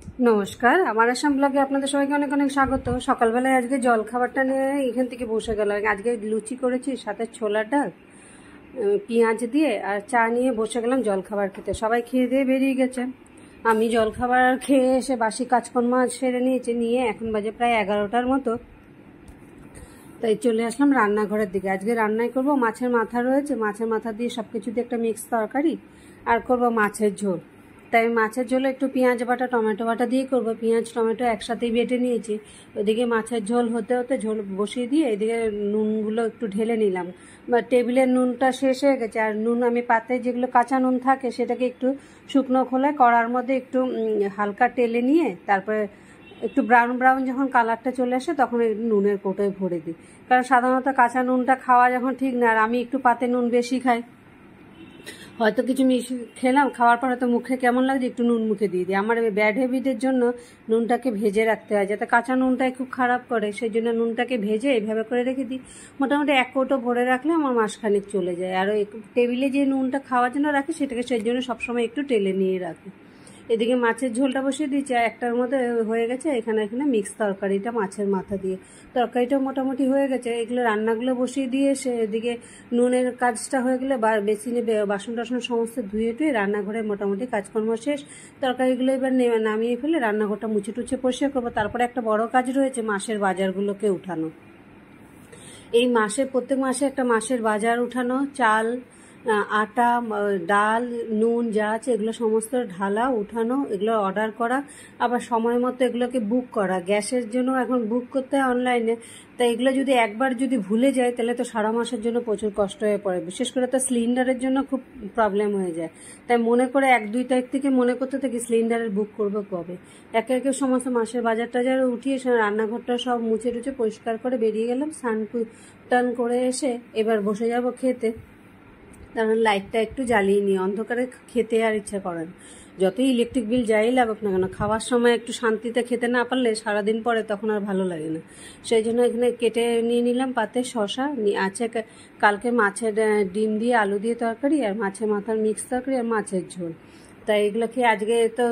নমস্কার, আমার আসাম ব্লগে আপনাদের সবাইকে অনেক অনেক স্বাগত। সকালবেলায় আজকে জল খাবারটা নিয়ে এখান থেকে বসে গেল। আজকে লুচি করেছি, সাথে ছোলার ডাল, পেঁয়াজ দিয়ে আর চা নিয়ে বসে গেলাম জল খাবার খেতে। সবাই খেয়ে দিয়ে বেরিয়ে গেছে। আমি জল খাবার খেয়ে এসে বাসি কাজকর্ম সেরে নিয়েছি, নিয়ে এখন বাজে প্রায় 11টার মতো। তাই চলে আসলাম রান্নাঘরের দিকে। আজকে রান্নায় করব মাছের মাথা রয়েছে, মাছের মাথা দিয়ে সব কিছু দিয়ে একটা মিক্স তরকারি, আর করব মাছের ঝোল। তাই মাছের ঝোলে একটু পেঁয়াজ বাটা টমেটো বাটা দিয়ে করব। পেঁয়াজ টমেটো একসাথেই বেটে নিয়েছি। ওইদিকে মাছের ঝোল হতে হতে ঝোল বসিয়ে দিয়ে এদিকে নুনগুলো একটু ঢেলে নিলাম। বা টেবিলের নুনটা শেষ হয়ে গেছে, আর নুন আমি পাতে যেগুলো কাঁচা নুন থাকে সেটাকে একটু শুকনো খোলায় কড়ার মধ্যে একটু হালকা টেলে নিয়ে তারপরে একটু ব্রাউন ব্রাউন যখন কালারটা চলে আসে তখন নুনের কৌটোয় ভরে দিই। কারণ সাধারণত কাঁচা নুনটা খাওয়া যখন ঠিক না, আর আমি একটু পাতে নুন বেশি খাই, হয়তো কিছু খেলাম, খাওয়ার পর হয়তো মুখে কেমন লাগছে একটু নুন মুখে দিয়ে দিই। আমার ব্যাড হ্যাবিটের জন্য নুনটাকে ভেজে রাখতে হয়, যাতে কাঁচা নুনটাই খুব খারাপ করে, সেই জন্য নুনটাকে ভেজে এইভাবে করে রেখে দিই। মোটামুটি 1 কৌটো ভরে রাখলে আমার মাসখানেক চলে যায়। আর ওই টেবিলে যে নুনটা খাওয়ার জন্য রাখি সেটাকে সেই জন্য সবসময় একটু টেলে নিয়ে রাখি। এদিকে মাছের ঝোলটা বসিয়ে দিয়েছি, একটার মধ্যে হয়ে গেছে। এখানে মিক্স তরকারিটা মাছের মাথা দিয়ে, তরকারিটা মোটামুটি হয়ে গেছে। এগুলো রান্নাগুলো বসিয়ে দিয়ে এসে এদিকে নুনের কাজটা হয়ে গেলে বেসিনে বাসন টাসন সমস্ত ধুয়ে টুয়ে রান্নাঘরে মোটামুটি কাজকর্ম শেষ। তরকারিগুলো এবার নামিয়ে ফেলে রান্নাঘরটা মুছে টুছে পরিষ্কার করবো। তারপরে একটা বড় কাজ রয়েছে, মাসের বাজারগুলোকে উঠানো। এই প্রত্যেক মাসে একটা মাসের বাজার উঠানো, চাল, আটা, ডাল, নুন যা আছে এগুলো সমস্ত ঢালা, উঠানো, এগুলো অর্ডার করা, আবার সময় মতো এগুলোকে বুক করা। গ্যাসের জন্য এখন বুক করতে হয় অনলাইনে। তাই এগুলো যদি একবার ভুলে যায় তাহলে তো সারা মাসের জন্য প্রচুর কষ্ট হয়ে পড়ে। বিশেষ করে তো সিলিন্ডারের জন্য খুব প্রবলেম হয়ে যায়। তাই মনে করে 1-2 তারিখ থেকে মনে করতে থাকি সিলিন্ডারের বুক করবো কবে। একে একে সমস্ত মাসের বাজার টাজার উঠিয়ে রান্নাঘরটা সব মুছে টুছে পরিষ্কার করে বেরিয়ে গেলাম। স্নান টান করে এসে এবার বসে যাব খেতে। কারণ লাইটটা একটু জ্বালিয়ে নিই, অন্ধকারে খেতে আর ইচ্ছা করে না। যতই ইলেকট্রিক বিল যাই লাগুক না কেন, খাওয়ার সময় একটু শান্তিতে খেতে না পারলে সারাদিন পরে তখন আর ভালো লাগে না। সেই জন্য এখানে কেটে নিয়ে নিলাম পাতে শশা আছে, কালকে মাছের ডিম দিয়ে আলু দিয়ে তরকারি, আর মাছের মাথার মিক্স তরকারি, আর মাছের ঝোল। তাই এগুলো খেয়ে আজকে তো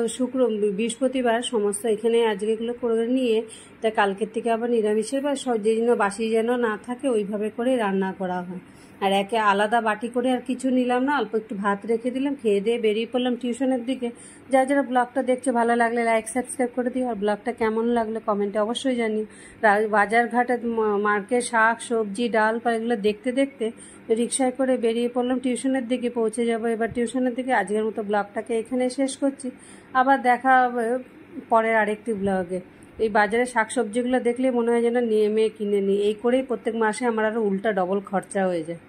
বৃহস্পতিবার সমস্ত এখানে আজকে এগুলো করে নিয়ে, তাই কালকের থেকে আবার নিরামিষের বা যে জন্য বাসি যেন না থাকে ওইভাবে করে রান্না করা হয়। আর একে আলাদা বাটি করে আর কিছু নিলাম না, অল্প একটু ভাত রেখে দিলাম, খেয়ে দিয়ে বেরিয়ে পড়লাম টিউশনের দিকে। যারা ব্লগটা দেখছে ভালো লাগলে লাইক সাবস্ক্রাইব করে দিও, আর ব্লগটা কেমন লাগলে কমেন্টে অবশ্যই জানিও। বাজার ঘাটে মার্কেট শাক সবজি ডাল এগুলো দেখতে দেখতে রিক্সায় করে বেরিয়ে পড়লাম টিউশনের দিকে। পৌঁছে যাব এবার টিউশনের দিকে। আজকের মতো ব্লগটাকে এখানে শেষ করছি। আবার দেখা হবে পরের আরেকটি ব্লগে। এই বাজারে শাকসবজিগুলো দেখলে মনে হয় যেন নেমে কিনে নিই। এই করেই প্রত্যেক মাসে আমার আরও উল্টা ডবল খরচা হয়ে যায়।